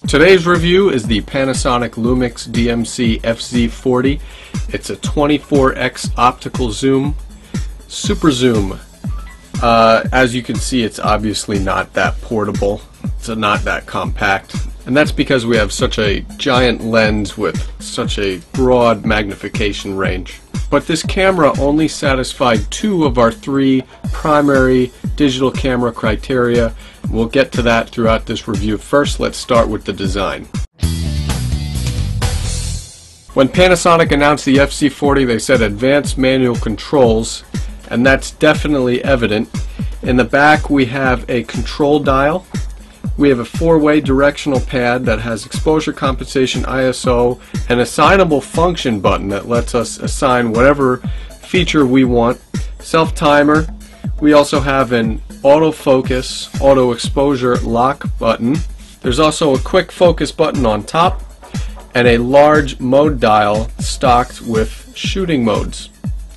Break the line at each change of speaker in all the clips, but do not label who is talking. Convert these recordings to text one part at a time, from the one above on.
Today's review is the Panasonic Lumix DMC-FZ40. It's a 24x optical zoom, super zoom. As you can see, it's obviously not that portable. It's not that compact. And that's because we have such a giant lens with such a broad magnification range. But this camera only satisfied 2 of our 3 primary digital camera criteria. We'll get to that throughout this review. First, let's start with the design. When Panasonic announced the FZ40, they said advanced manual controls, and that's definitely evident. In the back we have a control dial. We have a 4-way directional pad that has exposure compensation, ISO, an assignable function button that lets us assign whatever feature we want. Self-timer. We also have an autofocus, auto exposure lock button. There's also a quick focus button on top and a large mode dial stocked with shooting modes.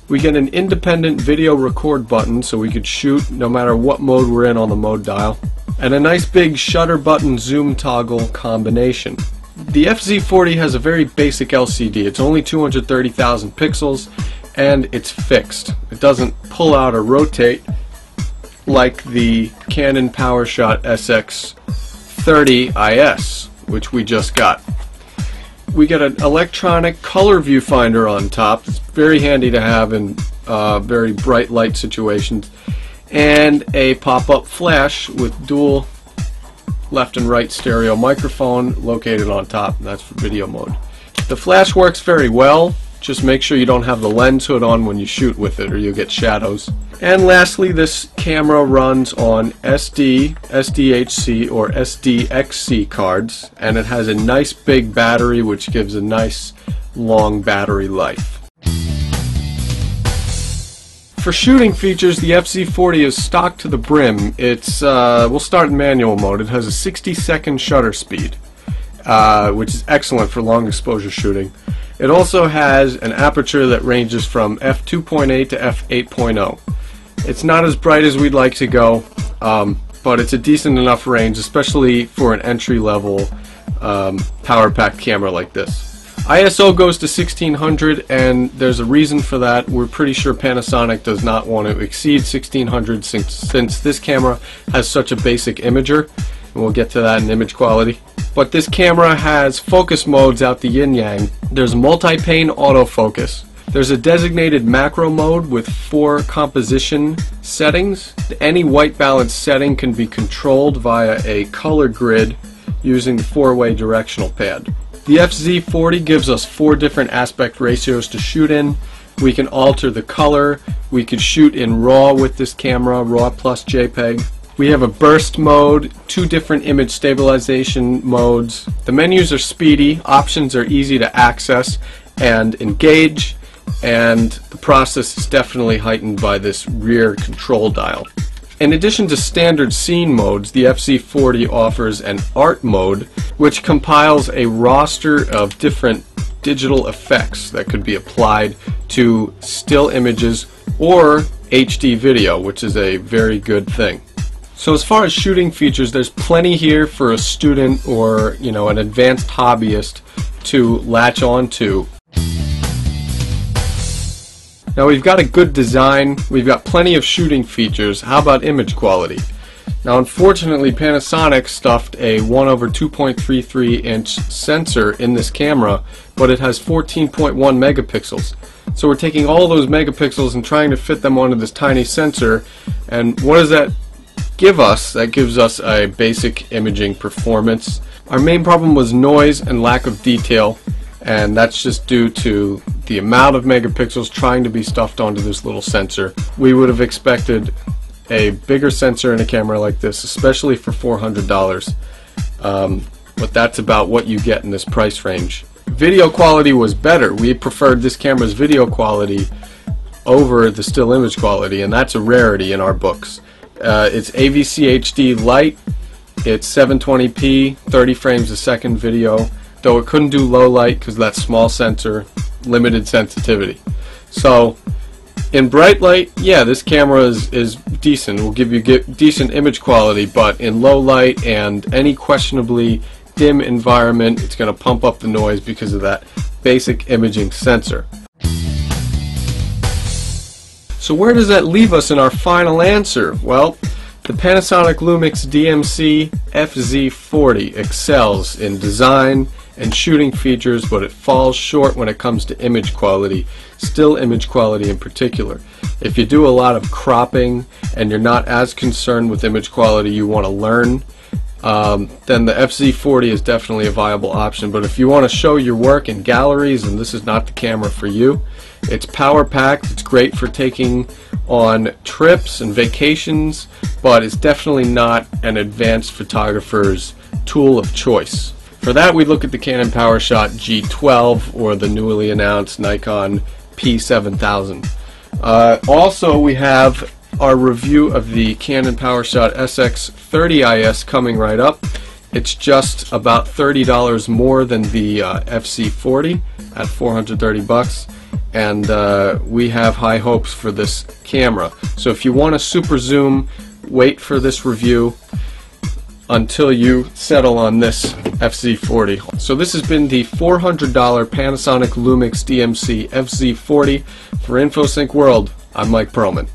We get an independent video record button so we could shoot no matter what mode we're in on the mode dial, and a nice big shutter button zoom toggle combination. The FZ40 has a very basic LCD. It's only 230,000 pixels and it's fixed. It doesn't pull out or rotate like the Canon PowerShot SX30 IS, which we just got. We get an electronic color viewfinder on top. It's very handy to have in very bright light situations, and a pop-up flash with dual left and right stereo microphone located on top. That's for video mode. The flash works very well. Just make sure you don't have the lens hood on when you shoot with it or you'll get shadows. And lastly, this camera runs on SD, SDHC or SDXC cards, and it has a nice big battery which gives a nice long battery life. For shooting features, the FZ40 is stocked to the brim. We'll start in manual mode. It has a 60-second shutter speed, which is excellent for long exposure shooting. It also has an aperture that ranges from f2.8 to f8.0. It's not as bright as we'd like to go, but it's a decent enough range, especially for an entry-level power-packed camera like this. ISO goes to 1600, and there's a reason for that. We're pretty sure Panasonic does not want to exceed 1600 since this camera has such a basic imager, and we'll get to that in image quality. But this camera has focus modes out the yin-yang. There's multi-pane autofocus. There's a designated macro mode with 4 composition settings. Any white balance setting can be controlled via a color grid using the 4-way directional pad. The FZ40 gives us 4 different aspect ratios to shoot in. We can alter the color. We could shoot in RAW with this camera, RAW plus JPEG. We have a burst mode, 2 different image stabilization modes. The menus are speedy, options are easy to access and engage, and the process is definitely heightened by this rear control dial. In addition to standard scene modes, the FZ40 offers an art mode which compiles a roster of different digital effects that could be applied to still images or HD video, which is a very good thing. So as far as shooting features, there's plenty here for a student or, an advanced hobbyist to latch on to. Now we've got a good design, we've got plenty of shooting features. How about image quality? Now unfortunately Panasonic stuffed a 1/2.33 inch sensor in this camera, but it has 14.1 megapixels. So we're taking all those megapixels and trying to fit them onto this tiny sensor, and what does that give us? That gives us a basic imaging performance. Our main problem was noise and lack of detail, and that's just due to the amount of megapixels trying to be stuffed onto this little sensor. We would have expected a bigger sensor in a camera like this, especially for $400, but that's about what you get in this price range. Video quality was better. We preferred this camera's video quality over the still image quality, and that's a rarity in our books. It's AVC HD Lite, it's 720p, 30 frames a second video, though it couldn't do low light because that small sensor, limited sensitivity. So in bright light, yeah, this camera is decent. It will give you decent image quality, but in low light and any questionably dim environment, it's going to pump up the noise because of that basic imaging sensor. So where does that leave us in our final answer? Well, the Panasonic Lumix DMC-FZ40 excels in design and shooting features, but it falls short when it comes to image quality, still image quality in particular. If you do a lot of cropping and you're not as concerned with image quality, you want to learn, then the FZ40 is definitely a viable option. But if you want to show your work in galleries and this is not the camera for you, it's power packed, it's great for taking on trips and vacations, but it's definitely not an advanced photographer's tool of choice. For that, we look at the Canon PowerShot G12 or the newly announced Nikon P7000. Also, we have our review of the Canon PowerShot SX30IS coming right up. It's just about $30 more than the FC40 at $430, and we have high hopes for this camera. So if you want a super zoom, wait for this review until you settle on this FZ40. So this has been the $400 Panasonic Lumix DMC-FZ40. For InfoSync World, I'm Mike Perlman.